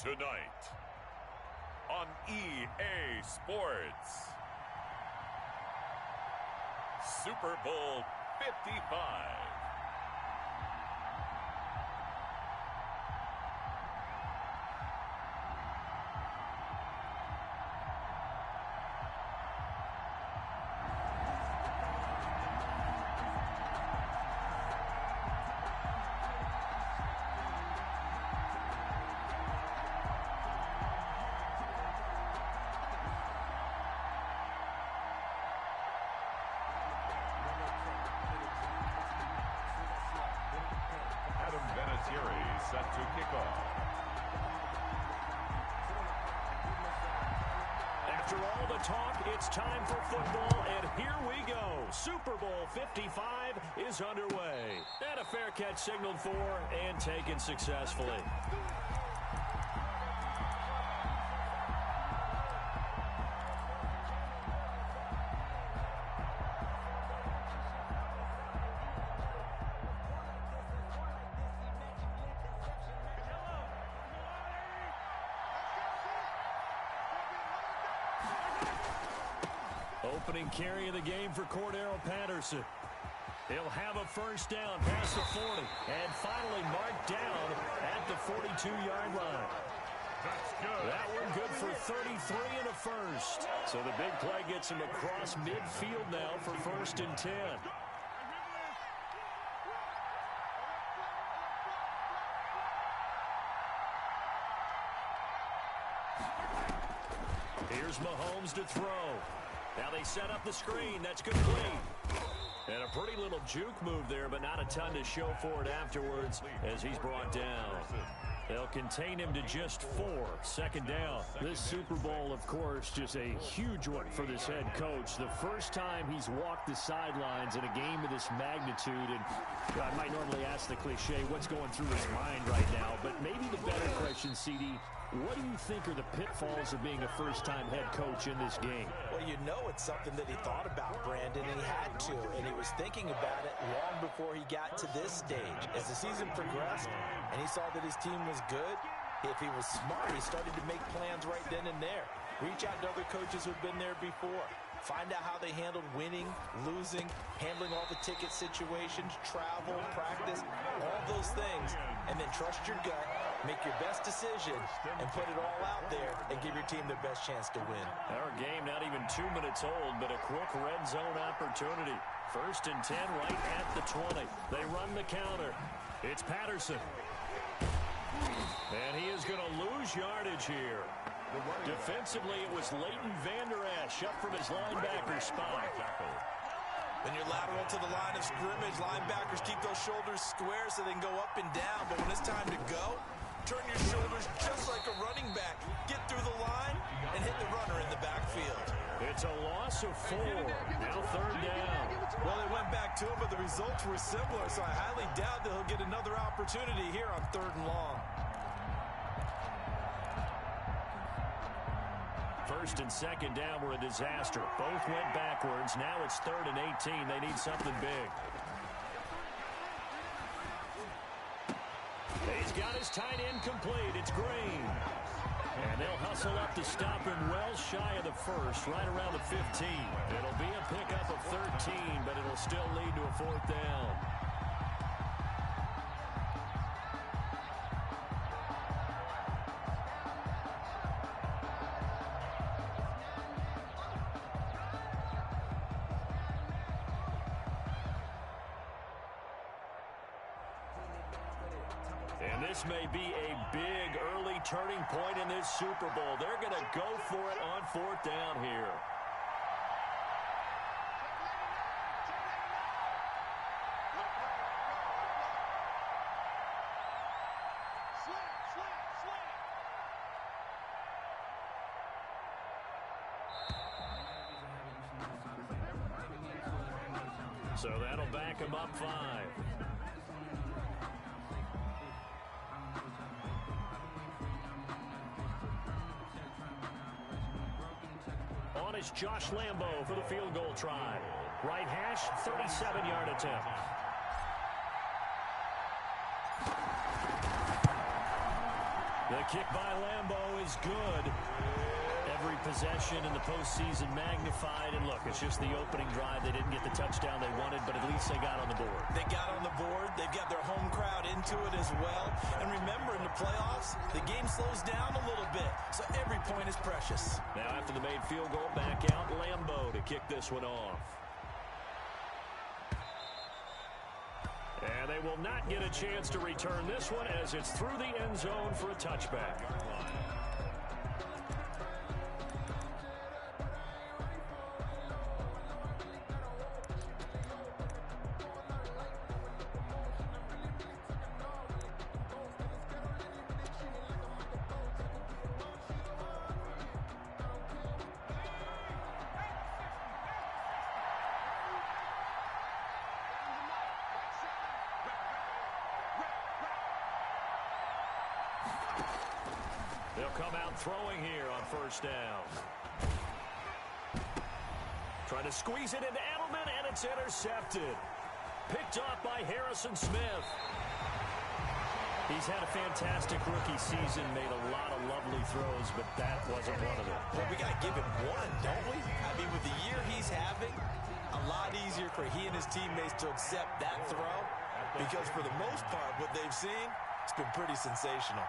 Tonight on EA Sports, Super Bowl 55. Set to kick off. After all the talk, it's time for football, and here we go. Super Bowl 55 is underway. And a fair catch signaled for and taken successfully. Opening carry of the game for Cordero Patterson. He'll have a first down past the 40 and finally marked down at the 42-yard line. That's good. That one good for 33 and a first. So the big play gets him across midfield now for 1st and 10. Here's Mahomes to throw. Now they set up the screen. That's complete. And a pretty little juke move there, but not a ton to show for it afterwards as he's brought down. They'll contain him to just 4. 2nd down. This Super Bowl, of course, just a huge one for this head coach. The first time he's walked the sidelines in a game of this magnitude. And I might normally ask the cliche, what's going through his mind right now? But maybe the better question, CD, what do you think are the pitfalls of being a first-time head coach in this game? Well, you know it's something that he thought about, Brandon, and he had to. And he was thinking about it long before he got to this stage. As the season progressed and he saw that his team was good, if he was smart, he started to make plans right then and there. Reach out to other coaches who've been there before. Find out how they handled winning, losing, handling all the ticket situations, travel, practice, all those things, and then trust your gut, make your best decision, and put it all out there and give your team the best chance to win. Our game not even 2 minutes old, but a quick red zone opportunity. 1st and 10 right at the 20. They run the counter. It's Patterson. And he is going to lose yardage here. Defensively, it was Leighton Vander Esch up from his linebacker spot. When you're lateral to the line of scrimmage, linebackers keep those shoulders square so they can go up and down. But when it's time to go, turn your shoulders just like a running back. Get through the line and hit the runner in the backfield. It's a loss of 4. Now 3rd down. Well, they went back to him, but the results were similar, so I highly doubt that he'll get another opportunity here on 3rd and long. 1st and 2nd down were a disaster. Both went backwards. Now it's 3rd and 18. They need something big. He's got his tight end complete. It's Green. And they'll hustle up to stop him well shy of the 1st, right around the 15. It'll be a pickup of 13, but it'll still lead to a 4th down. And this may be a big early turning point in this Super Bowl. They're going to go for it on 4th down here. So that'll back him up 5. On is Josh Lambo for the field goal try. Right hash, 37-yard attempt. The kick by Lambo is good. Every possession in the postseason magnified. And look, it's just the opening drive. They didn't get the touchdown they wanted, but at least they got on the board. They got on the board. They've got their home crowd into it as well. And remember, in the playoffs, the game slows down a little bit. So every point is precious. Now after the made field goal, back out Lambo to kick this one off. And they will not get a chance to return this one as it's through the end zone for a touchback. They'll come out throwing here on first down. Trying to squeeze it into Edelman, and it's intercepted. Picked off by Harrison Smith. He's had a fantastic rookie season, made a lot of lovely throws, but that wasn't one of them. Well, we got to give him one, don't we? I mean, with the year he's having, a lot easier for he and his teammates to accept that throw, because for the most part, what they've seen, it's been pretty sensational.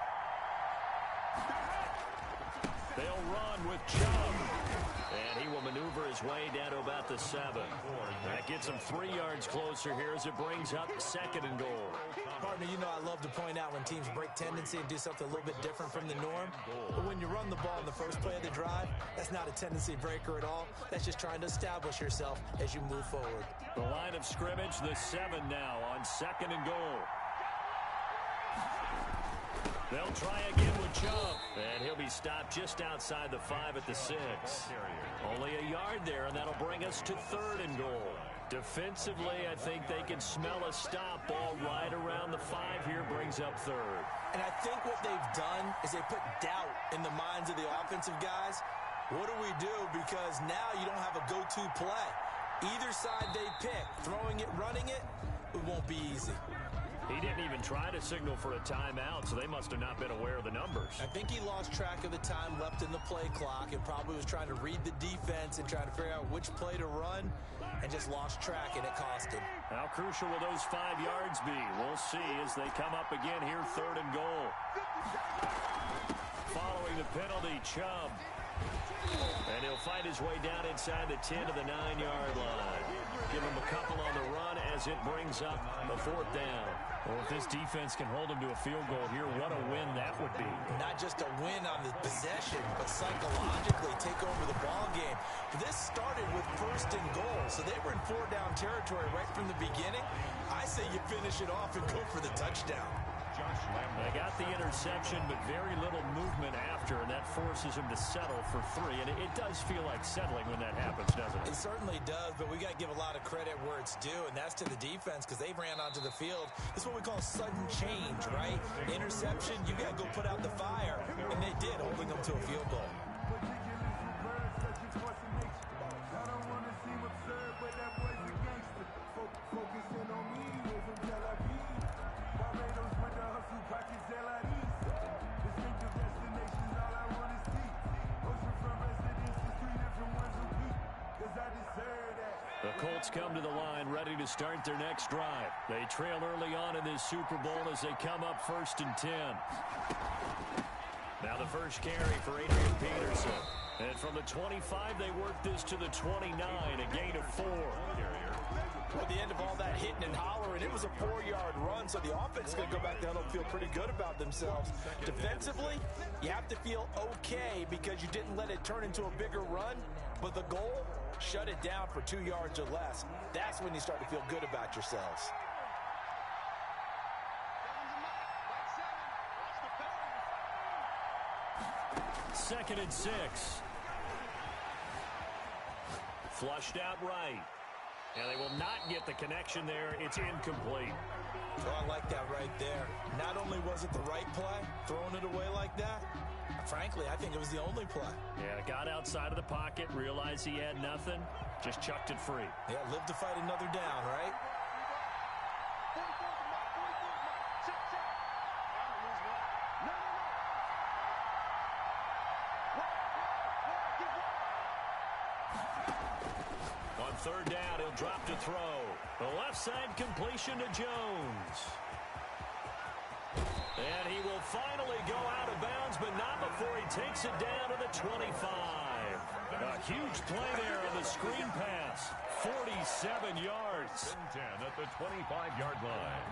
They'll run with Chubb. And he will maneuver his way down to about the 7. That gets him 3 yards closer here as it brings up 2nd and goal. Partner, you know I love to point out when teams break tendency and do something a little bit different from the norm. But when you run the ball in the first play of the drive, that's not a tendency breaker at all. That's just trying to establish yourself as you move forward. The line of scrimmage, the 7 now on 2nd and goal. They'll try again with Chubb, and he'll be stopped just outside the 5 at the 6. Only a yard there, and that'll bring us to 3rd and goal. Defensively, I think they can smell a stop. Ball right around the 5 here brings up 3rd. And I think what they've done is they put doubt in the minds of the offensive guys. What do we do? Because now you don't have a go-to play. Either side they pick, throwing it, running it, it won't be easy. He didn't even try to signal for a timeout, so they must have not been aware of the numbers. I think he lost track of the time left in the play clock and probably was trying to read the defense and trying to figure out which play to run and just lost track, and it cost him. How crucial will those 5 yards be? We'll see as they come up again here, 3rd and goal. Following the penalty, Chubb. And he'll fight his way down inside the 10 to the 9-yard line. Give him a couple on the run as it brings up the 4th down. Well, if this defense can hold him to a field goal here, what a win that would be. Not just a win on the possession, but psychologically take over the ball game. This started with 1st and goal, so they were in 4-down territory right from the beginning. I say you finish it off and go for the touchdown. They got the interception, but very little movement after, and that forces him to settle for 3. And it does feel like settling when that happens, doesn't it? It certainly does, but we got to give a lot of credit where it's due, and that's to the defense because they ran onto the field. This is what we call sudden change, right? Interception, you got to go put out the fire, and they did, holding them to a field goal. The Colts come to the line ready to start their next drive. They trail early on in this Super Bowl as they come up 1st and 10. Now the first carry for Adrian Peterson. And from the 25, they work this to the 29, a gain of 4. At the end of all that hitting and hollering, it was a 4-yard run, so the offense is going to go back down and feel pretty good about themselves. Defensively, you have to feel okay because you didn't let it turn into a bigger run, but the goal, shut it down for 2 yards or less. That's when you start to feel good about yourselves. Second and 6. Flushed out right. And they will not get the connection there. It's incomplete. Oh, I like that right there. Not only was it the right play, throwing it away like that, frankly, I think it was the only play. Yeah, got outside of the pocket, realized he had nothing, just chucked it free. Yeah, live to fight another down, right? third down, he'll drop to throw. The left side completion to Jones. And he will finally go out of bounds, but not before he takes it down to the 25. A huge play there on the screen pass. 47 yards. 10 at the 25-yard line.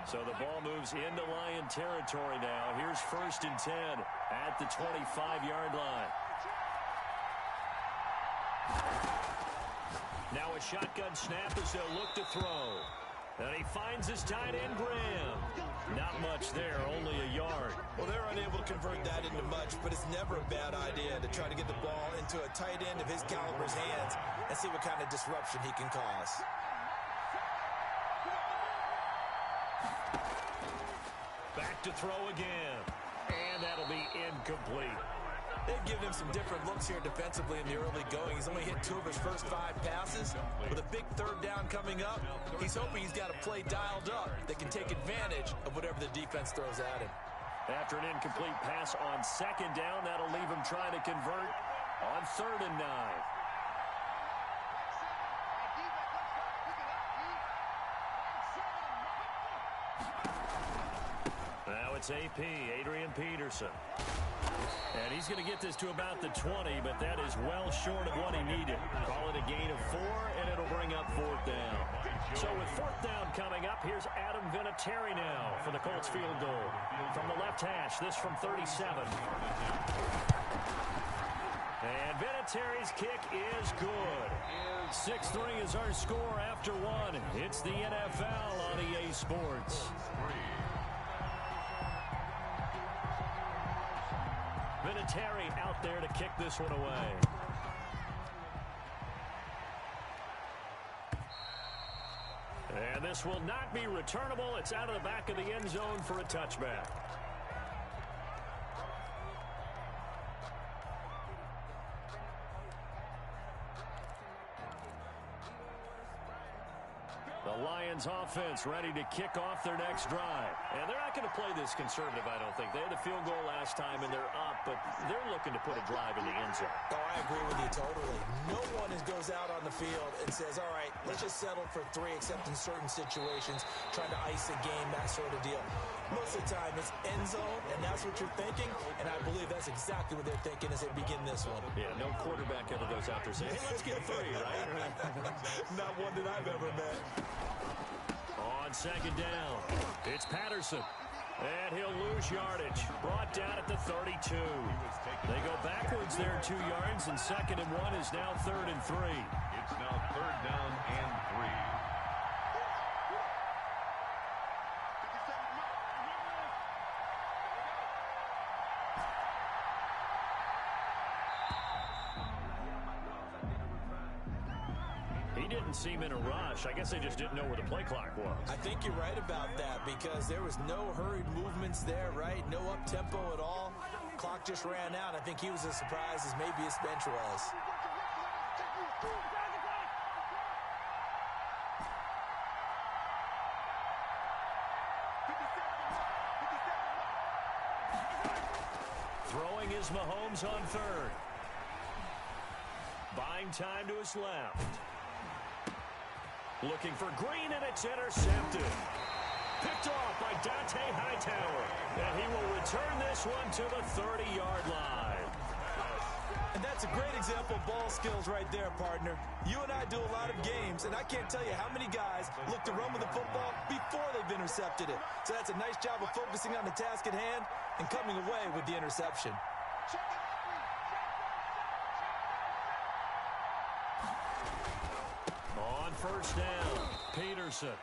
So the ball moves into Lion territory now. Here's 1st and 10 at the 25-yard line. Now a shotgun snap as they'll look to throw. And he finds his tight end, Graham. Not much there, only a yard. Well, they're unable to convert that into much, but it's never a bad idea to try to get the ball into a tight end of his caliber's hands and see what kind of disruption he can cause. Back to throw again. And that'll be incomplete. They've given him some different looks here defensively in the early going. He's only hit 2 of his first 5 passes. With a big third down coming up, he's hoping he's got a play dialed up that can take advantage of whatever the defense throws at him. After an incomplete pass on 2nd down, that'll leave him trying to convert on 3rd and 9. Now it's AP, Adrian Peterson. And he's going to get this to about the 20, but that is well short of what he needed. Call it a gain of 4, and it'll bring up 4th down. So with 4th down coming up, here's Adam Vinatieri now for the Colts field goal. From the left hash, this from 37. And Vinatieri's kick is good. 6-3 is our score after 1. It's the NFL on EA Sports. Vinatieri out there to kick this one away. And this will not be returnable. It's out of the back of the end zone for a touchback. The Lions offense ready to kick off their next drive. And they're not going to play this conservative, I don't think. They had a field goal last time, and they're up, but they're looking to put a drive in the end zone. Oh, I agree with you totally. No one goes out on the field and says, all right, let's just settle for 3, except in certain situations, trying to ice a game, that sort of deal. Most of the time, it's end zone, and that's what you're thinking, and I believe that's exactly what they're thinking as they begin this one. Yeah, no quarterback ever goes out there saying, hey, let's get 3, right? Not one that I've ever met. On 2nd down, it's Patterson. And he'll lose yardage. Brought down at the 32. They go backwards there 2 yards, and 2nd and 1 is now 3rd and 3. It's now 3rd down and 3. He didn't seem in a rush. I guess they just didn't know where the play clock was. I think you're right about that because there was no hurried movements there, right? No up-tempo at all. Clock just ran out. I think he was as surprised as maybe his bench was. Throwing is Mahomes on 3rd. Buying time to his left. Looking for Green, and it's intercepted. Picked off by Dante Hightower. And he will return this one to the 30-yard line. And that's a great example of ball skills right there, partner. You and I do a lot of games, and I can't tell you how many guys look to run with the football before they've intercepted it. So that's a nice job of focusing on the task at hand and coming away with the interception. On 1st down, Peterson.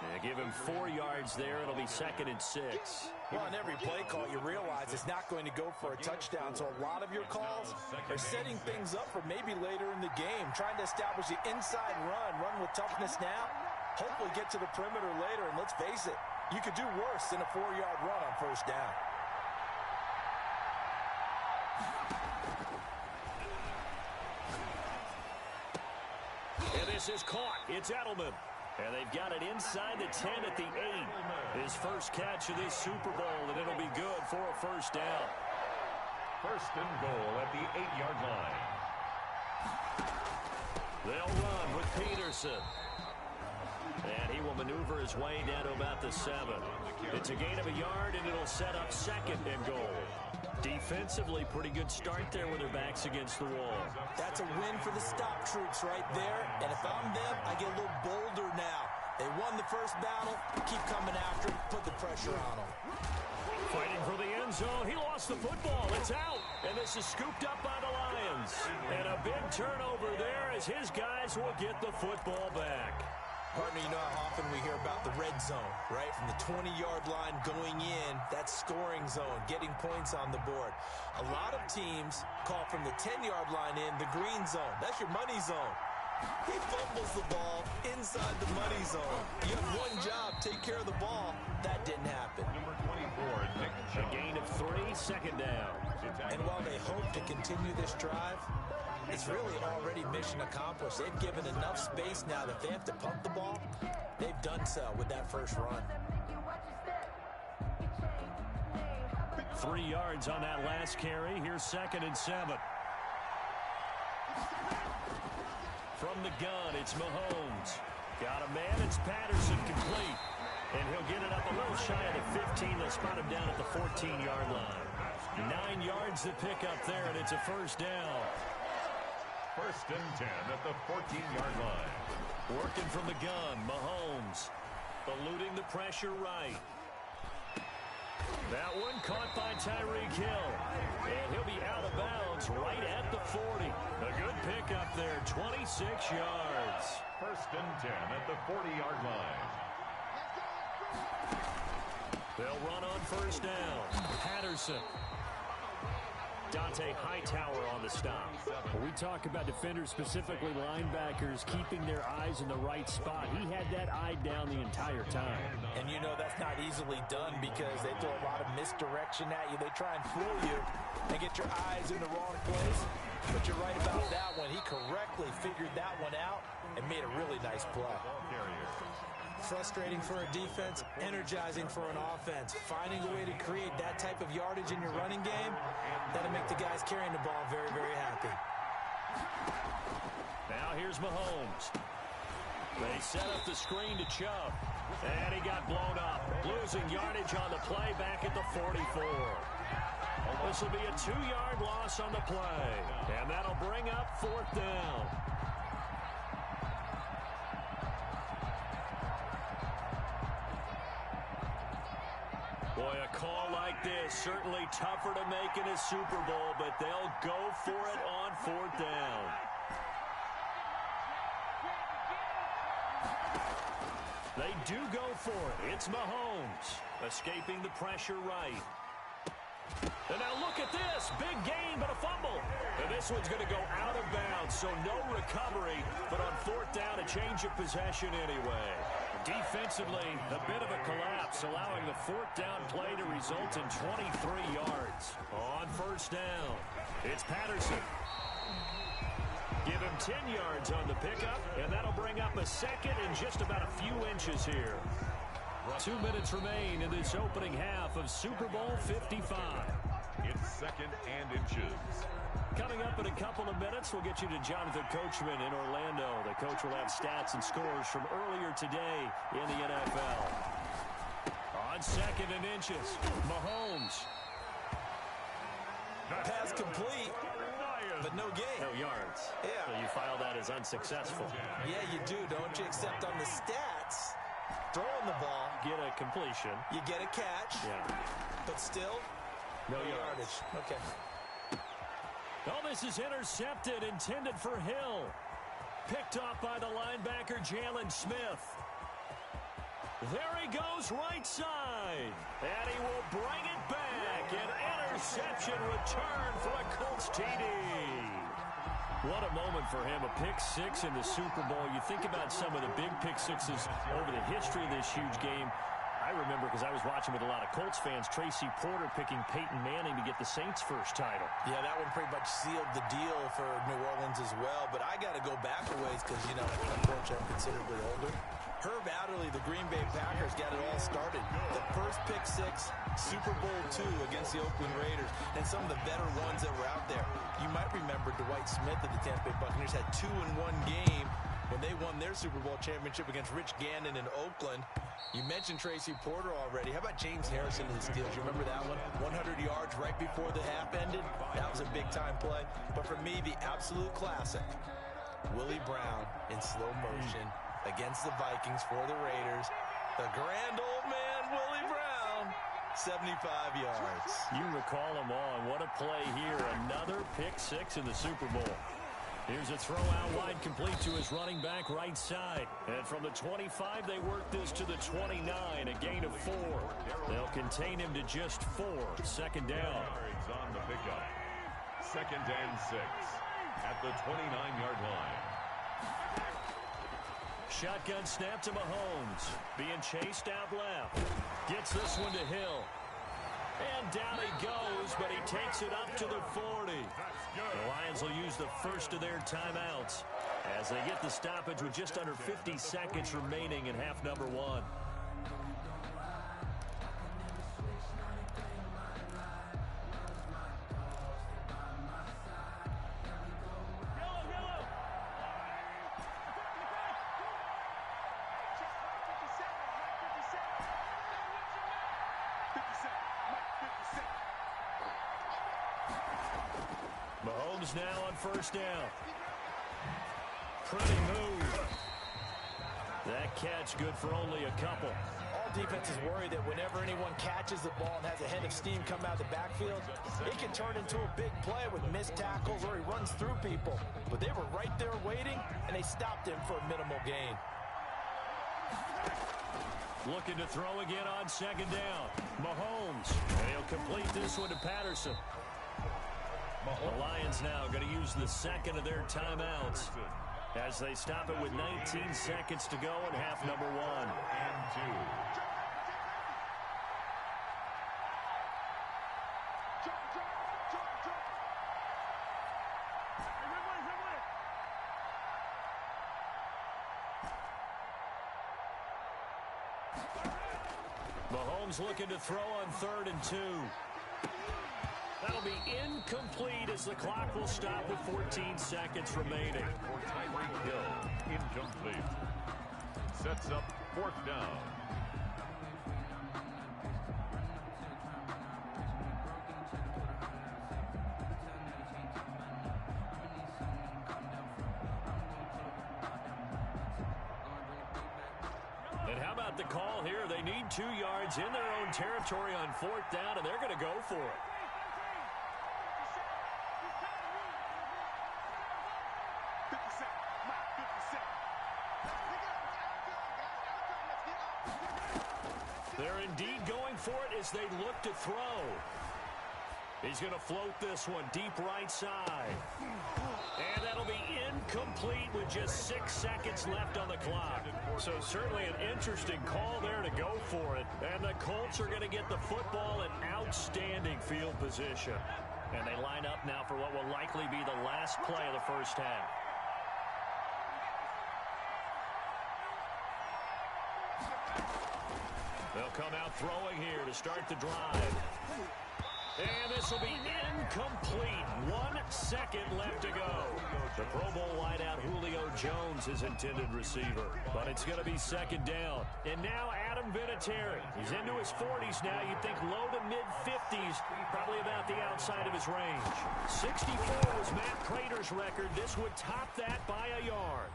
They give him 4 yards there. It'll be 2nd and 6. Well, on every play call, you realize it's not going to go for a touchdown. So a lot of your calls are setting things up for maybe later in the game, trying to establish the inside run with toughness now, hopefully get to the perimeter later. And let's face it, you could do worse than a 4-yard run on 1st down. And this is caught. It's Edelman. And they've got it inside the 10 at the 8. His first catch of this Super Bowl, and it'll be good for a 1st down. First and goal at the 8-yard line. They'll run with Peterson. And he will maneuver his way down to about the 7. It's a gain of a yard, and it'll set up second and goal. Defensively, pretty good start there with their backs against the wall. That's a win for the stop troops right there. And if I'm them, I get a little bolder now. They won the first battle. Keep coming after them. Put the pressure on them. Fighting for the end zone. He lost the football. It's out. And this is scooped up by the Lions. And a big turnover there as his guys will get the football back. Partner, you know how often we hear about the red zone, right? From the 20-yard line going in, that's scoring zone, getting points on the board. A lot of teams call from the 10-yard line in the green zone. That's your money zone. He fumbles the ball inside the money zone. You have one job, take care of the ball. That didn't happen. Number 24, Nick. A gain of 3, second down. And while they hope to continue this drive, it's really already mission accomplished. They've given enough space now that if they have to pump the ball, they've done so with that first run. 3 yards on that last carry. Here's 2nd and 7. From the gun, it's Mahomes. Got a man, it's Patterson complete. And he'll get it up a little shy of the 15. They'll spot him down at the 14-yard line. 9 yards to pick up there, and it's a first down. First and 10 at the 14-yard line. Working from the gun, Mahomes. Eluding the pressure right. That one caught by Tyreek Hill. And he'll be out of bounds right at the 40. A good pickup there, 26 yards. First and 10 at the 40-yard line. They'll run on first down. Patterson. Dante Hightower on the stop. When we talk about defenders, specifically linebackers, keeping their eyes in the right spot, he had that eye down the entire time. And you know that's not easily done because they throw a lot of misdirection at you. They try and fool you and get your eyes in the wrong place. But you're right about that one. He correctly figured that one out and made a really nice play. Frustrating for a defense, energizing for an offense. Finding a way to create that type of yardage in your running game, that'll make the guys carrying the ball very, very happy. Now here's Mahomes. They set up the screen to Chubb. And he got blown up. Losing yardage on the play back at the 44. This will be a 2-yard loss on the play. And that'll bring up 4th down. Boy, a call like this, certainly tougher to make in a Super Bowl, but they'll go for it on 4th down. They do go for it. It's Mahomes, escaping the pressure right. And now look at this. Big gain, but a fumble. And this one's going to go out of bounds, so no recovery. But on 4th down, a change of possession anyway. Defensively, a bit of a collapse, allowing the 4th down play to result in 23 yards. On first down, it's Patterson. Give him 10 yards on the pickup, and that'll bring up a second in just about a few inches here. 2 minutes remain in this opening half of Super Bowl 55. It's 2nd and inches. Coming up in a couple of minutes, we'll get you to Jonathan Coachman in Orlando. The coach will have stats and scores from earlier today in the NFL. On 2nd and inches, Mahomes. Pass complete, but no gain. No yards. Yeah. So you file that as unsuccessful. Yeah, you do, don't you? Except on the stats, throwing the ball, Get a completion. you get a catch, Yeah. but still, No yardage. yards. Okay. Oh, this is intercepted, intended for Hill. Picked off by the linebacker, Jalen Smith. There he goes, right side. And he will bring it back. An interception return for a Colts TD. What a moment for him, a pick 6 in the Super Bowl. You think about some of the big pick 6s over the history of this huge game. I remember, because I was watching with a lot of Colts fans, Tracy Porter picking Peyton Manning to get the Saints' first title. Yeah, that one pretty much sealed the deal for New Orleans as well. But I got to go back a ways because, you know, unfortunately I'm considerably older. Herb Adderley, the Green Bay Packers, got it all started. The first pick six, Super Bowl II against the Oakland Raiders, and some of the better ones that were out there. You might remember Dwight Smith of the Tampa Bay Buccaneers had 2 in one game when they won their Super Bowl championship against Rich Gannon in Oakland. You mentioned Tracy Porter already. How about James Harrison in the Steelers? You remember that one? 100 yards right before the half ended? That was a big-time play. But for me, the absolute classic, Willie Brown in slow motion against the Vikings for the Raiders. The grand old man, Willie Brown, 75 yards. You recall them all, and what a play here. Another pick six in the Super Bowl. Here's a throw out wide, complete to his running back right side. And from the 25, they work this to the 29, a gain of 4. They'll contain him to just 4. Second down. On the pickup. 2nd and 6 at the 29-yard line. Shotgun snap to Mahomes. Being chased out left. Gets this one to Hill. And down he goes, but he takes it up to the 40. The Lions will use the first of their timeouts as they get the stoppage with just under 50 seconds remaining in half number 1. Mahomes now on first down. Pretty move. That catch good for only a couple. All defenses worry that whenever anyone catches the ball and has a head of steam come out of the backfield, it can turn into a big play with missed tackles or he runs through people. But they were right there waiting, and they stopped him for a minimal gain. Looking to throw again on second down. Mahomes. And he'll complete this one to Patterson. The Lions now going to use the second of their timeouts as they stop it with 19 seconds to go in half number 1. And 2. Mahomes looking to throw on 3rd and 2. That'll be incomplete as the clock will stop with 14 seconds remaining. For Tyreek Hill, incomplete. Sets up 4th down. And how about the call here? They need 2 yards in their own territory on 4th down, and they're going to go for it. They're indeed going for it as they look to throw. He's going to float this one deep right side. And that'll be incomplete with just 6 seconds left on the clock. So certainly an interesting call there to go for it. And the Colts are going to get the football in outstanding field position. And they line up now for what will likely be the last play of the first half. They'll come out throwing here to start the drive. And this will be incomplete. 1 second left to go. The Pro Bowl wideout Julio Jones is intended receiver. But it's going to be second down. And now Adam Vinatieri. He's into his 40s now. You'd think low to mid-50s, probably about the outside of his range. 64 was Matt Prater's record. This would top that by a yard.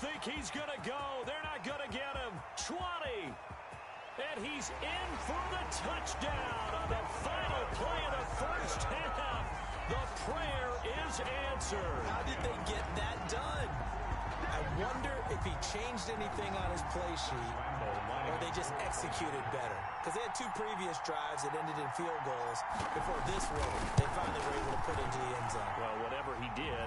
Think he's going to go. They're not going to get him. 20. And he's in for the touchdown on the final play of the first half. The prayer is answered. How did they get that done? I wonder if he changed anything on his play sheet or they just executed better? Because they had 2 previous drives that ended in field goals. Before this one, they finally were able to put into the end zone. Well, whatever he did,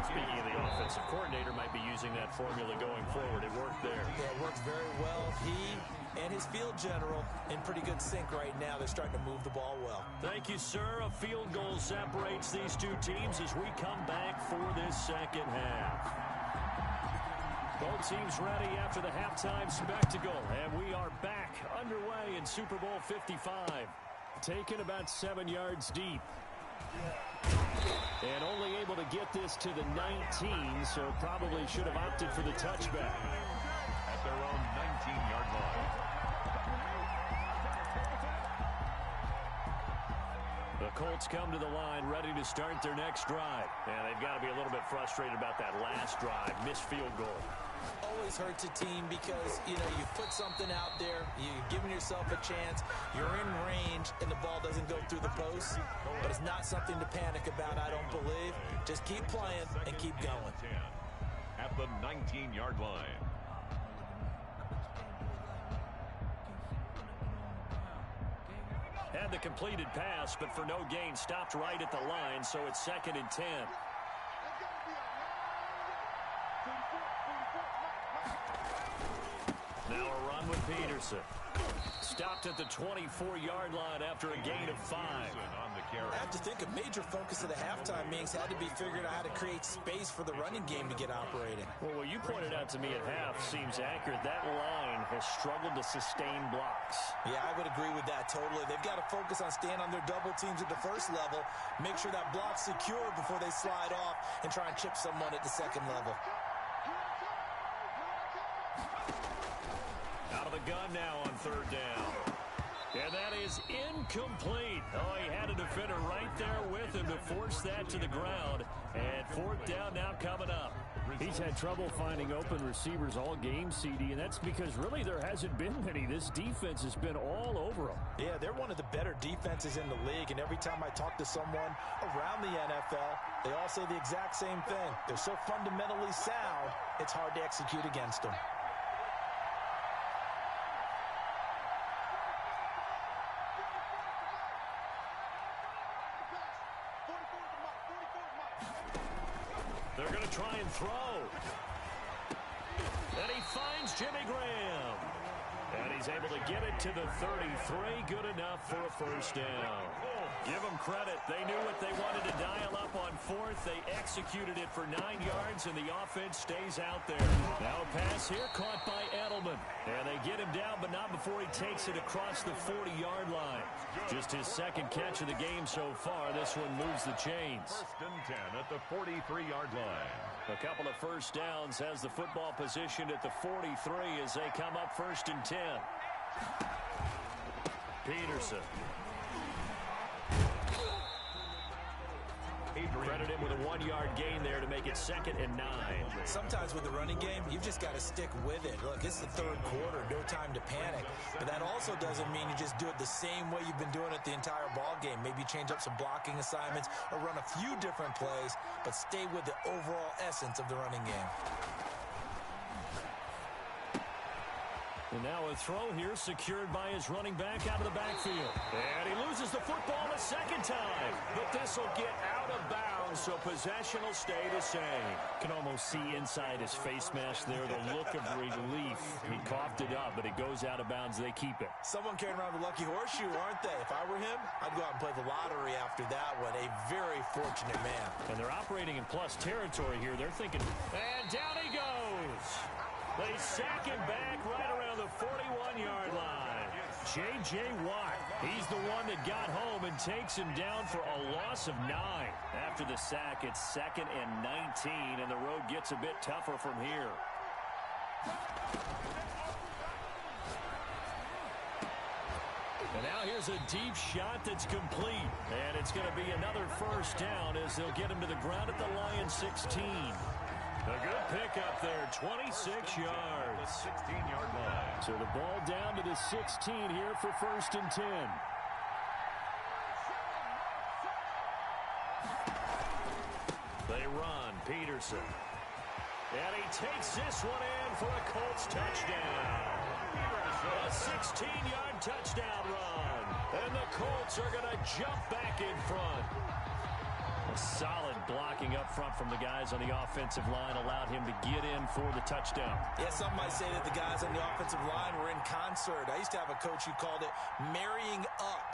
speaking of the offensive coordinator, might be using that formula going forward. It worked there. Yeah, it worked very well. He and his field general in pretty good sync right now. They're starting to move the ball well. Thank you, sir. A field goal separates these 2 teams as we come back for this second half. Both teams ready after the halftime spectacle, and we are back underway in Super Bowl 55. Taken about 7 yards deep. And only able to get this to the 19, so probably should have opted for the touchback. At their own 19-yard line. The Colts come to the line ready to start their next drive. And they've got to be a little bit frustrated about that last drive, missed field goal. Always hurts a team because, you've put something out there, you've given yourself a chance, you're in range, and the ball doesn't go through the post. But it's not something to panic about, I don't believe. Just keep playing and keep going. At the 19-yard line. Had the completed pass, but for no gain, stopped right at the line, so it's 2nd and 10. Now a run with Peterson. Stopped at the 24-yard line after a gain of 5. I have to think a major focus of the halftime meetings had to be figuring out how to create space for the running game to get operating. Well, what you pointed out to me at half seems accurate. That line has struggled to sustain blocks. Yeah, I would agree with that totally. They've got to focus on staying on their double teams at the first level, make sure that block's secure before they slide off, and try and chip someone at the second level. Out of the gun now on 3rd down. And that is incomplete. Oh, he had a defender right there with him to force that to the ground. And 4th down now coming up. He's had trouble finding open receivers all game, CD, and that's because really there hasn't been many. This defense has been all over them. Yeah, they're one of the better defenses in the league, and every time I talk to someone around the NFL, they all say the exact same thing. They're so fundamentally sound, it's hard to execute against them. They're going to try and throw. And he finds Jimmy Graham. And he's able to get it to the 33. Good enough for a 1st down. Give them credit. They knew what they wanted to dial up on 4th. They executed it for 9 yards, and the offense stays out there. Now a pass here caught by Edelman. And they get him down, but not before he takes it across the 40-yard line. Just his 2nd catch of the game so far. This one moves the chains. 1st and 10 at the 43-yard line. A couple of 1st downs has the football positioned at the 43 as they come up 1st and 10. Peterson. Credit him with a 1-yard gain there to make it 2nd and 9. Sometimes with the running game, you've just got to stick with it. Look, it's the 3rd quarter, no time to panic. But that also doesn't mean you just do it the same way you've been doing it the entire ball game. Maybe change up some blocking assignments or run a few different plays, but stay with the overall essence of the running game. And now a throw here secured by his running back out of the backfield. And he loses the football a 2nd time. But this will get out of bounds, so possession will stay the same. Can almost see inside his face mask there the look of relief. He coughed it up, but it goes out of bounds. They keep it. Someone carrying around the lucky horseshoe, aren't they? If I were him, I'd go out and play the lottery after that one. A very fortunate man. And they're operating in plus territory here. They're thinking, and down he goes. They sack him back right around the 41-yard line. J.J. Watt, he's the one that got home and takes him down for a loss of 9. After the sack, it's 2nd and 19, and the road gets a bit tougher from here. And now here's a deep shot that's complete. And it's going to be another 1st down as they'll get him to the ground at the Lions 16. A good pickup there, 26 yards. 16-yard line. So the ball down to the 16 here for 1st and 10. They run, Peterson. And he takes this one in for a Colts touchdown. A 16-yard touchdown run. And the Colts are going to jump back in front. A solid blocking up front from the guys on the offensive line allowed him to get in for the touchdown. Yeah, some might say that the guys on the offensive line were in concert. I used to have a coach who called it marrying up,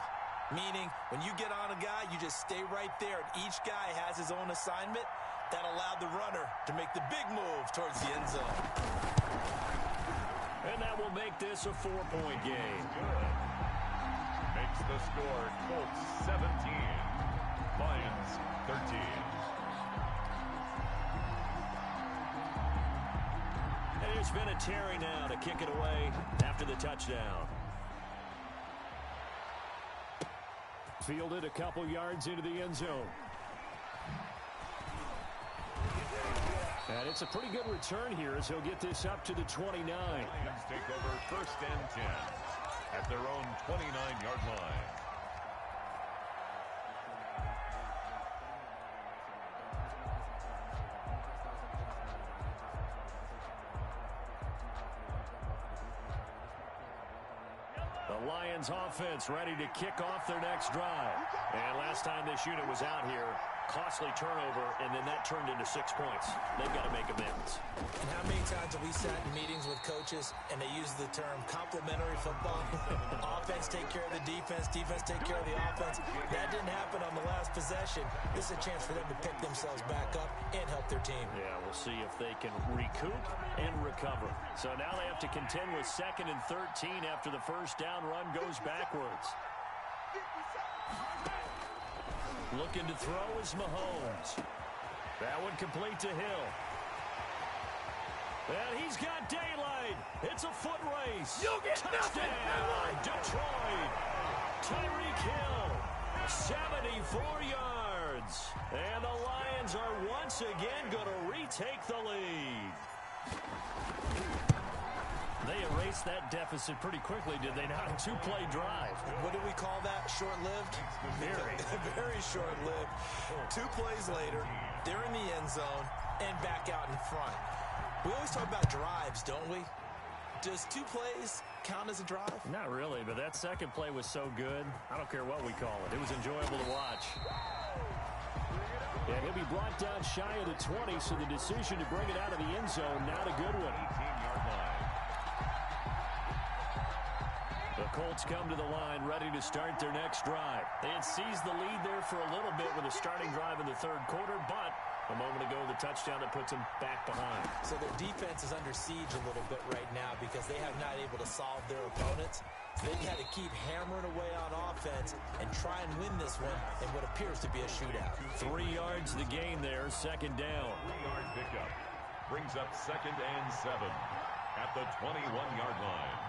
meaning when you get on a guy, you just stay right there, and each guy has his own assignment. That allowed the runner to make the big move towards the end zone. And that will make this a 4-point game. Makes the score Colts 17, Lions 13. And there's Vinatieri now to kick it away after the touchdown. Fielded a couple yards into the end zone. And it's a pretty good return here as he'll get this up to the 29. Lions take over 1st and 10 at their own 29-yard line. The Lions offense ready to kick off their next drive. And last time this unit was out here, costly turnover, and then that turned into 6 points. They've got to make amends. And how many times have we sat in meetings with coaches and they use the term complementary football? Offense take care of the defense, defense take care of the offense. That didn't happen on the last possession. This is a chance for them to pick themselves back up and help their team. Yeah, we'll see if they can recoup and recover. So now they have to contend with 2nd and 13 after the first down run goes backwards. Looking to throw is Mahomes. That one complete to Hill. And he's got daylight. It's a foot race. You'll get touchdown, Detroit. Tyreek Hill, 74 yards. And the Lions are once again going to retake the lead. They erased that deficit pretty quickly, did they not? A 2-play drive. What do we call that? Short-lived? Very short-lived. 2 plays later, they're in the end zone and back out in front. We always talk about drives, don't we? Does 2 plays count as a drive? Not really, but that second play was so good. I don't care what we call it. It was enjoyable to watch. And he'll be brought down shy of the 20, so the decision to bring it out of the end zone, not a good one. 18-yard line. The Colts come to the line ready to start their next drive. They had seized the lead there for a little bit with a starting drive in the 3rd quarter, but a moment ago the touchdown that puts them back behind. So their defense is under siege a little bit right now because they have not able to solve their opponents. So they've had to keep hammering away on offense and try and win this one in what appears to be a shootout. 3 yards the gain there, 2nd down. 3-yard pickup brings up 2nd and 7 at the 21-yard line.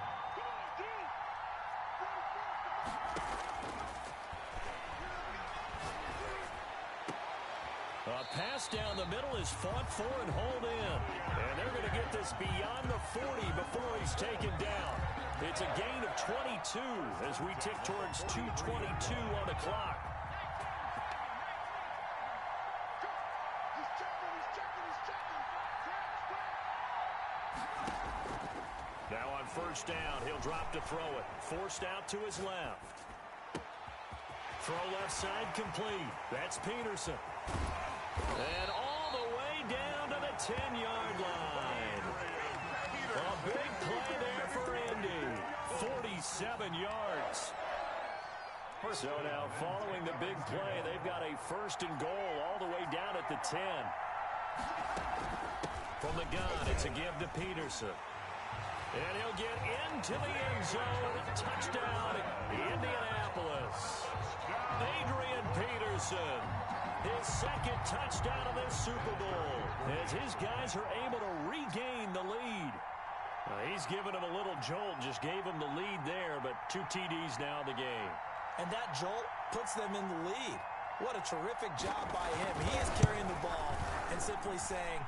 A pass down the middle is fought for and hauled in. And they're going to get this beyond the 40 before he's taken down. It's a gain of 22 as we tick towards 2:22 on the clock. Now on 1st down, he'll drop to throw it. Forced out to his left. Throw left side complete. That's Peterson. And all the way down to the 10-yard line. A big play there for Indy. 47 yards. So now following the big play, they've got a 1st and goal all the way down at the 10. From the gun, it's a give to Peterson. And he'll get into the end zone. Touchdown, Indianapolis. Adrian Peterson. His 2nd touchdown of this Super Bowl as his guys are able to regain the lead. He's given him a little jolt, just gave him the lead there, but 2 TDs now in the game. And that jolt puts them in the lead. What a terrific job by him. He is carrying the ball and simply saying,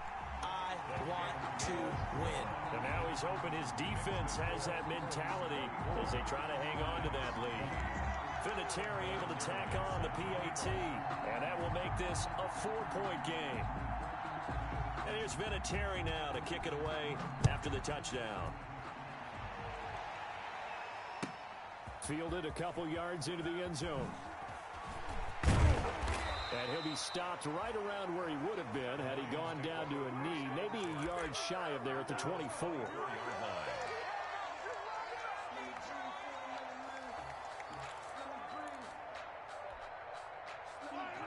I want to win. And now he's hoping his defense has that mentality as they try to hang on to that lead. Vinatieri able to tack on the PAT, and that will make this a 4-point game. And here's Vinatieri now to kick it away after the touchdown. Fielded a couple yards into the end zone. And he'll be stopped right around where he would have been had he gone down to a knee, maybe a yard shy of there at the 24.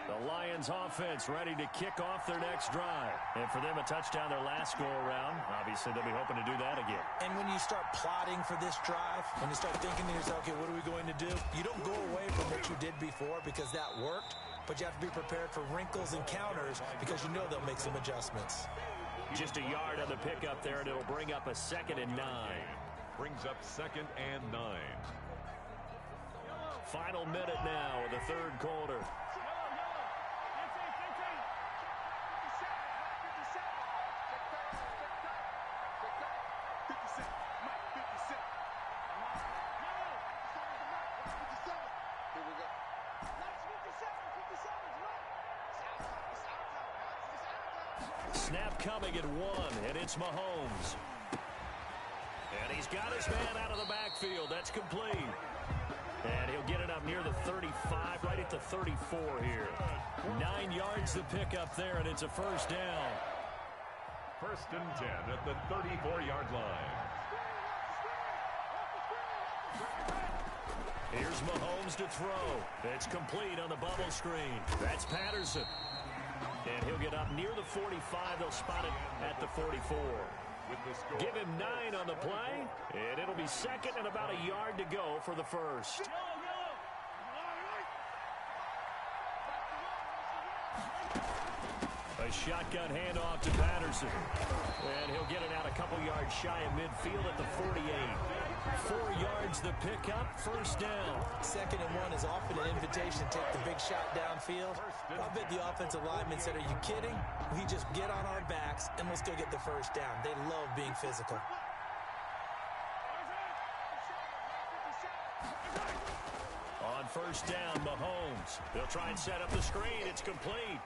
The Lions offense ready to kick off their next drive. And for them, a touchdown their last go-around. Obviously, they'll be hoping to do that again. And when you start plotting for this drive, when you start thinking to yourself, okay, what are we going to do? You don't go away from what you did before because that worked, but you have to be prepared for wrinkles and counters because you know they'll make some adjustments. Just a yard on the pickup there, and it'll bring up a 2nd and 9. Brings up 2nd and 9. Final minute now of the third quarter. Snap coming at 1, and it's Mahomes. And he's got his man out of the backfield. That's complete. And he'll get it up near the 35, right at the 34 here. 9 yards to pick up there, and it's a first down. 1st and 10 at the 34-yard line. Here's Mahomes to throw. It's complete on the bubble screen. That's Patterson. And he'll get up near the 45. They'll spot it at the 44. Give him 9 on the play, and it'll be 2nd and about a yard to go for the first. A shotgun handoff to Patterson. And he'll get it out a couple yards shy of midfield at the 48. 4 yards the pickup, first down. 2nd and 1 is often an invitation to take the big shot downfield. I bet the offensive lineman said, are you kidding? We just get on our backs and let's go get the first down. They love being physical. On first down, Mahomes. They'll try and set up the screen. It's complete.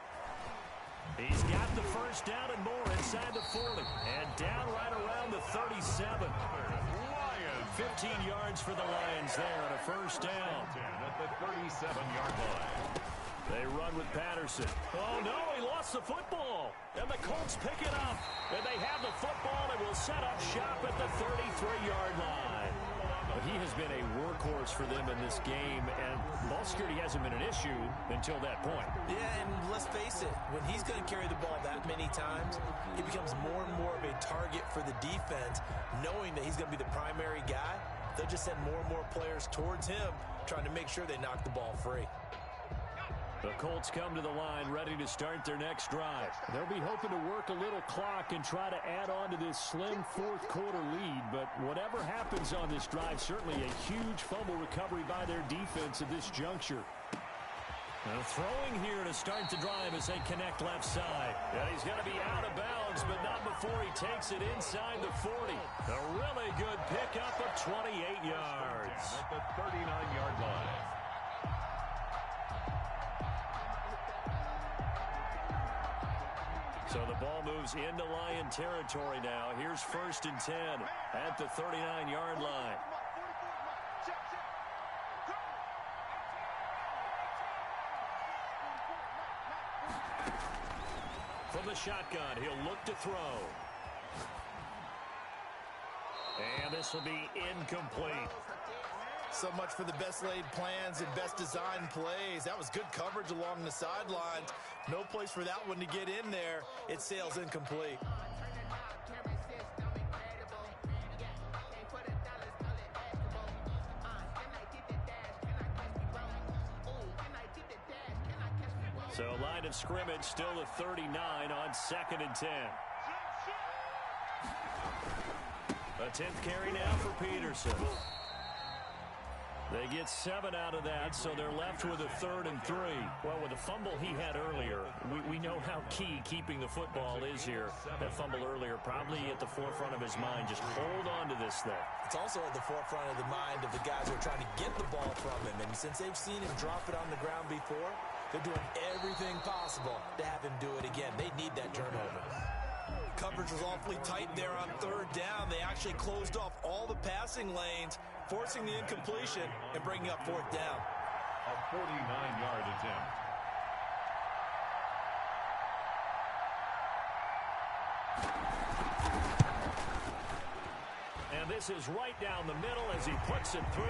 He's got the first down and more inside the 40. And down right around the 37. 15 yards for the Lions there on a first down. At the 37-yard line. They run with Patterson. Oh, no, he lost the football. And the Colts pick it up. And they have the football and will set up shop at the 33-yard line. He has been a workhorse for them in this game, and ball security hasn't been an issue until that point. Yeah, and let's face it, when he's going to carry the ball that many times, he becomes more and more of a target for the defense, knowing that he's going to be the primary guy. They'll just send more and more players towards him, trying to make sure they knock the ball free. The Colts come to the line ready to start their next drive. They'll be hoping to work a little clock and try to add on to this slim fourth quarter lead. But whatever happens on this drive, certainly a huge fumble recovery by their defense at this juncture. Now throwing here to start the drive as they connect left side. And he's going to be out of bounds, but not before he takes it inside the 40. A really good pickup of 28 yards. At the 39-yard line. So the ball moves into Lion territory now. Here's 1st and 10 at the 39-yard line. From the shotgun, he'll look to throw. And this will be incomplete. So much for the best laid plans and best designed plays. That was good coverage along the sidelines. No place for that one to get in there. It sails incomplete. So line of scrimmage still a 39 on 2nd and 10. A 10th carry now for Peterson. They get 7 out of that, so they're left with a 3rd and 3. Well, with the fumble he had earlier, we know how key keeping the football is here. That fumble earlier probably at the forefront of his mind. Just hold on to this thing. It's also at the forefront of the mind of the guys who are trying to get the ball from him. And since they've seen him drop it on the ground before, they're doing everything possible to have him do it again. They need that turnover. Coverage was awfully tight there on 3rd down. They actually closed off all the passing lanes, forcing the incompletion and bringing up fourth down. A 49-yard attempt. And this is right down the middle as he puts it through.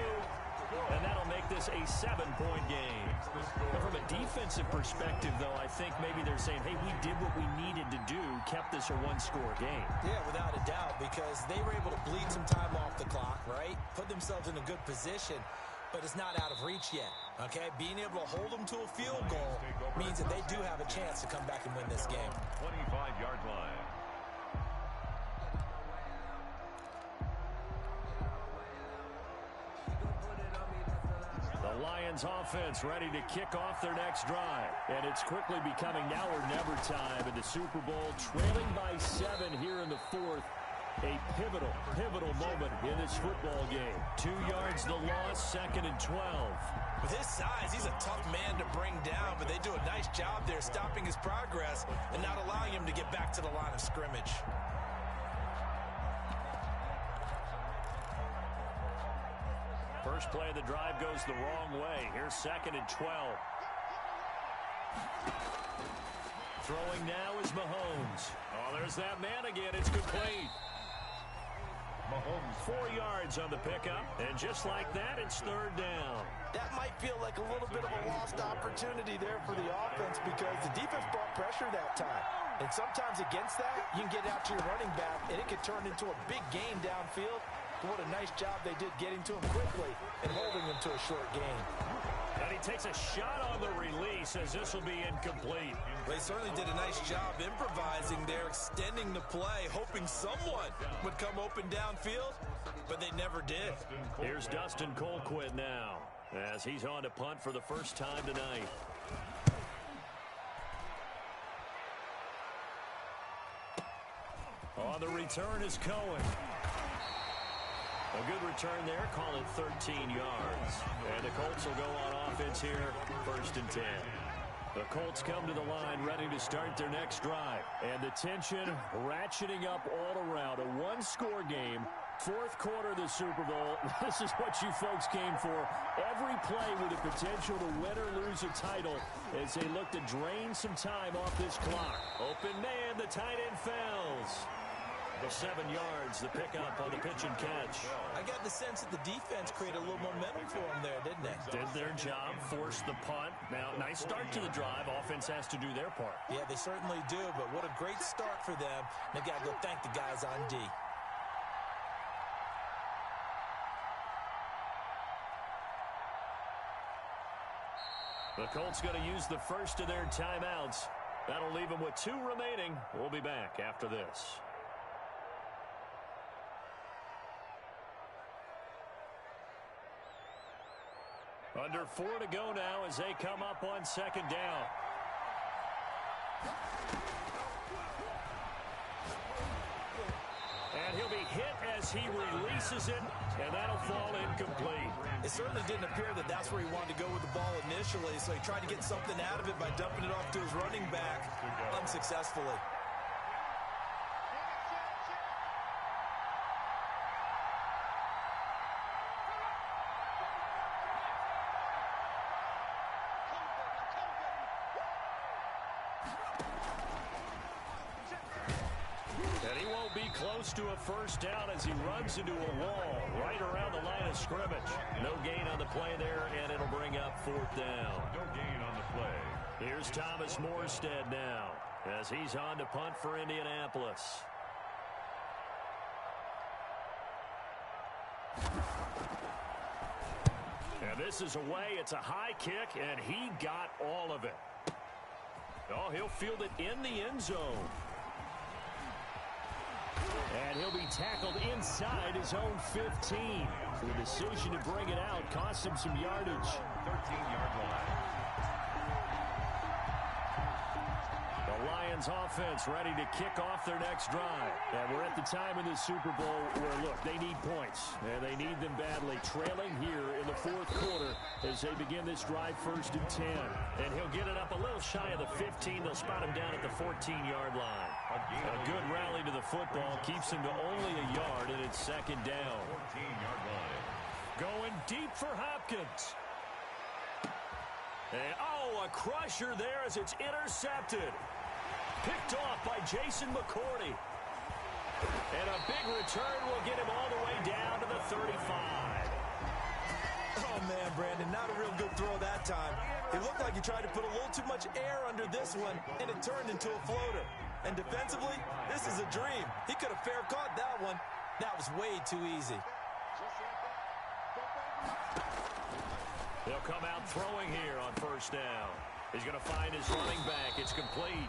And that'll make this a 7-point game. But from a defensive perspective, though, I think maybe they're saying, hey, we did what we needed to do, kept this a one-score game. Yeah, without a doubt, because they were able to bleed some time off the clock, right? Put themselves in a good position, but it's not out of reach yet, okay? Being able to hold them to a field goal means that they do have a chance to come back and win this game. 25-yard line. The Lions offense ready to kick off their next drive. And it's quickly becoming now or never time in the Super Bowl, trailing by 7 here in the fourth. A pivotal moment in this football game. 2 yards the loss, 2nd and 12. With his size, he's a tough man to bring down, but they do a nice job there stopping his progress and not allowing him to get back to the line of scrimmage. First play of the drive goes the wrong way. Here's 2nd and 12. Throwing now is Mahomes. Oh, there's that man again. It's complete. Mahomes 4 yards on the pickup, and just like that, it's 3rd down. That might feel like a little bit of a lost opportunity there for the offense because the defense brought pressure that time. And sometimes against that, you can get out to your running back, and it could turn into a big gain downfield. But what a nice job they did getting to him quickly and holding him to a short gain. And he takes a shot on the release as this will be incomplete. They certainly did a nice job improvising there, extending the play, hoping someone would come open downfield, but they never did. Here's Dustin Colquitt now as he's on to punt for the first time tonight. On the return is Cohen. A good return there, call it 13 yards. And the Colts will go on offense here, 1st and 10. The Colts come to the line ready to start their next drive. And the tension ratcheting up all around. A one-score game, 4th quarter of the Super Bowl. This is what you folks came for. Every play with the potential to win or lose a title as they look to drain some time off this clock. Open man, the tight end fails. The 7 yards, the pickup on the pitch and catch. I got the sense that the defense created a little momentum for them there, didn't they? Did their job, forced the punt. Now, nice start to the drive. Offense has to do their part. Yeah, they certainly do, but what a great start for them. They've got to go thank the guys on D. The Colts going to use the first of their timeouts. That'll leave them with 2 remaining. We'll be back after this. Under 4 to go now as they come up on 2nd down. And he'll be hit as he releases it, and that'll fall incomplete. It certainly didn't appear that that's where he wanted to go with the ball initially, so he tried to get something out of it by dumping it off to his running back unsuccessfully. Close to a 1st down as he runs into a wall right around the line of scrimmage. No gain on the play there, and it'll bring up 4th down. No gain on the play. Here's Thomas Morstead now as he's on to punt for Indianapolis. And this is away. It's a high kick, and he got all of it. Oh, he'll field it in the end zone. And he'll be tackled inside his own 15. The decision to bring it out cost him some yardage. 13-yard line. The Lions Lions offense ready to kick off their next drive. And we're at the time in the Super Bowl where, look, they need points. And they need them badly. Trailing here in the fourth quarter as they begin this drive 1st and 10. And he'll get it up a little shy of the 15. They'll spot him down at the 14-yard line. A good rally to the football keeps him to only a yard, and it's 2nd down. 14-yard line. Going deep for Hopkins. And, a crusher there as it's intercepted. Picked off by Jason McCourty. And a big return will get him all the way down to the 35. Oh, man, Brandon, not a real good throw that time. It looked like he tried to put a little too much air under this one, and it turned into a floater. And defensively, this is a dream. He could have fair caught that one. That was way too easy. They'll come out throwing here on 1st down. He's going to find his running back. It's complete.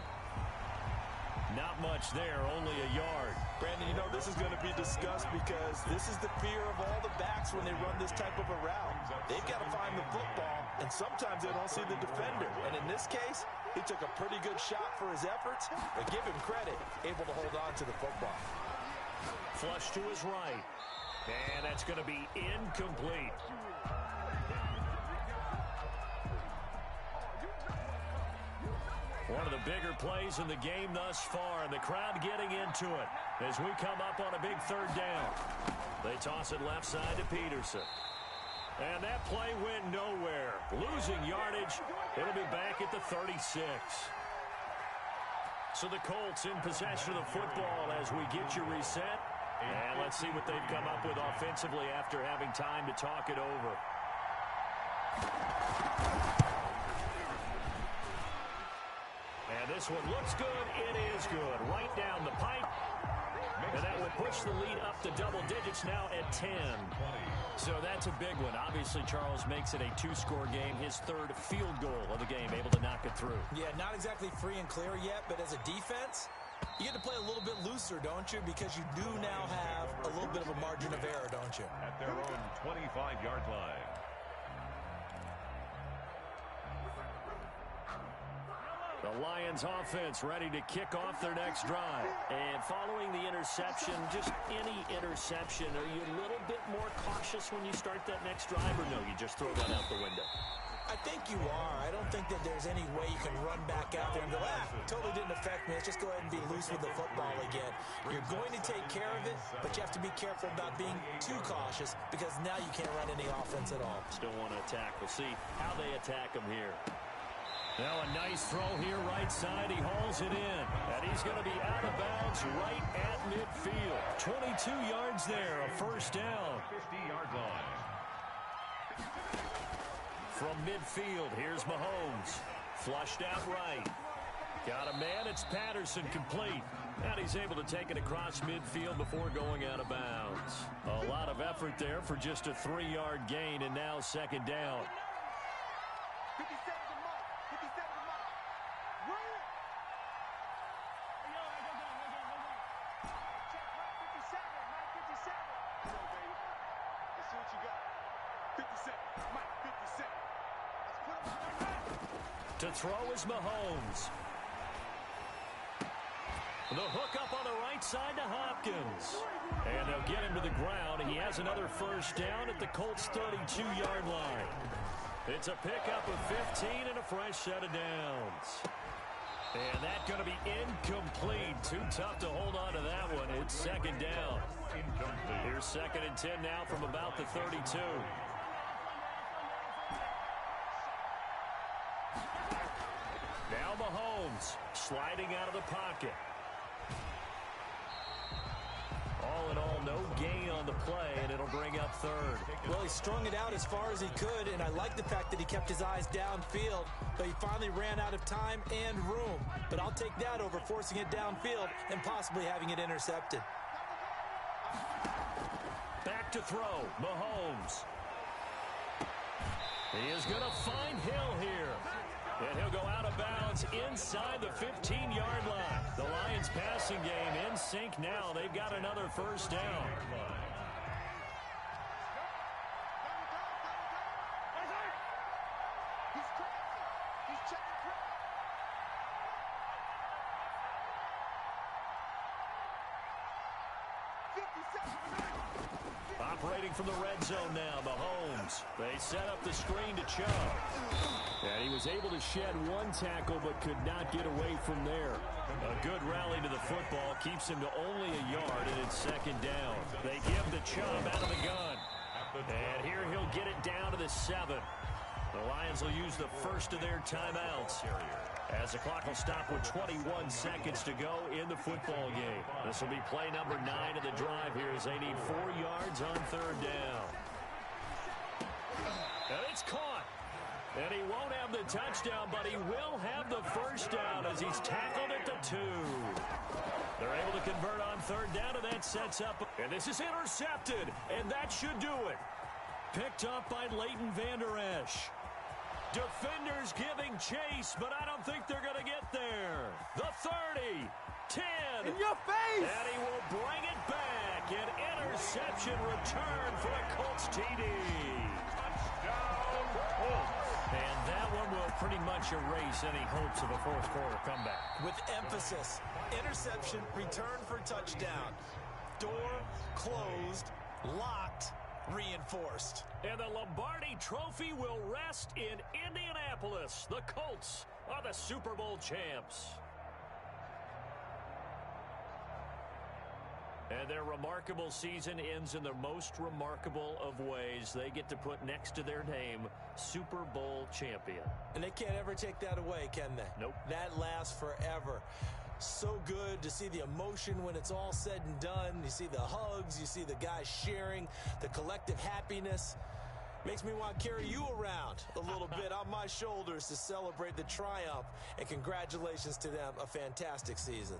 Not much there, only a yard. Brandon, you know this is going to be discussed because this is the fear of all the backs when they run this type of a route. They've got to find the football, and sometimes they don't see the defender. And in this case, he took a pretty good shot for his efforts, but give him credit, able to hold on to the football. Flush to his right. And that's going to be incomplete. One of the bigger plays in the game thus far, and the crowd getting into it as we come up on a big 3rd down. They toss it left side to Peterson. And that play went nowhere. Losing yardage. It'll be back at the 36. So the Colts in possession of the football as we get you reset. And let's see what they've come up with offensively after having time to talk it over. And this one looks good. It is good. Right down the pipe. And that will push the lead up to double digits now at 10. So that's a big one. Obviously, Charles makes it a 2-score game. His 3rd field goal of the game, able to knock it through. Yeah, not exactly free and clear yet, but as a defense, you get to play a little bit looser, don't you? Because you do now have a little bit of a margin of error, don't you? At their own 25-yard line. The Lions offense ready to kick off their next drive. And following the interception, just any interception, are you a little bit more cautious when you start that next drive, or no, you just throw that out the window? I think you are. I don't think that there's any way you can run back out there and go, totally didn't affect me. Let's just go ahead and be loose with the football again. You're going to take care of it, but you have to be careful about being too cautious because now you can't run any offense at all. Still want to attack. We'll see how they attack him here. Now a nice throw here right side. He hauls it in. And he's going to be out of bounds right at midfield. 22 yards there, a 1st down. 50-yard line. From midfield, here's Mahomes. Flushed out right. Got a man, it's Patterson, complete. And he's able to take it across midfield before going out of bounds. A lot of effort there for just a 3-yard gain, and now 2nd down. To throw is Mahomes. The hook up on the right side to Hopkins. And they'll get him to the ground. He has another 1st down at the Colts' 32-yard line. It's a pickup of 15 and a fresh set of downs. And that's going to be incomplete. Too tough to hold on to that one. It's 2nd down. Here's 2nd and 10 now from about the 32. Now Mahomes sliding out of the pocket. All in all, no gain on the play, and it'll bring up 3rd. Well, he strung it out as far as he could, and I like the fact that he kept his eyes downfield, but he finally ran out of time and room. But I'll take that over forcing it downfield and possibly having it intercepted. Back to throw, Mahomes. He is going to find Hill here. And he'll go out of bounds inside the 15-yard line. The Lions passing game in sync now. They've got another 1st down. Operating from the red zone now, Mahomes. They set up the screen to Chubb. And he was able to shed one tackle but could not get away from there. A good rally to the football keeps him to only a yard, and it's second down. They give the Chubb out of the gun. And here he'll get it down to the 7. The Lions will use the first of their timeouts as the clock will stop with 21 seconds to go in the football game. This will be play number 9 of the drive here as they need 4 yards on third down. And it's caught. And he won't have the touchdown, but he will have the first down as he's tackled at the 2. They're able to convert on third down, and that sets up. And this is intercepted, and that should do it. Picked up by Leighton Vander Esch. Defenders giving chase, but I don't think they're going to get there. The 30, 10. In your face! And he will bring it back. An interception return for a Colts TD. Touchdown, Colts. And that one will pretty much erase any hopes of a fourth quarter comeback. With emphasis, interception, return for touchdown. Door closed, locked, reinforced. And the Lombardi Trophy will rest in Indianapolis. The Colts are the Super Bowl champs. And their remarkable season ends in the most remarkable of ways. They get to put next to their name, Super Bowl champion. And they can't ever take that away, can they? Nope. That lasts forever. So good to see the emotion when it's all said and done. You see the hugs, you see the guys sharing, the collective happiness. Makes me want to carry you around a little bit on my shoulders to celebrate the triumph. And congratulations to them, a fantastic season.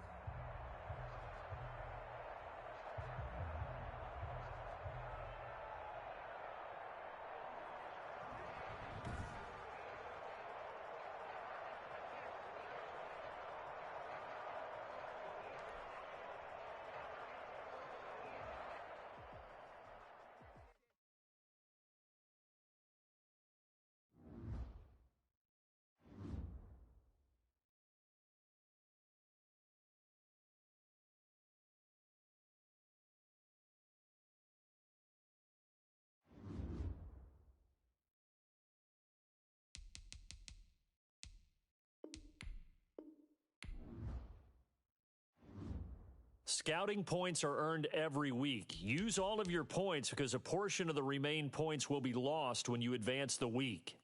Scouting points are earned every week. Use all of your points because a portion of the remaining points will be lost when you advance the week.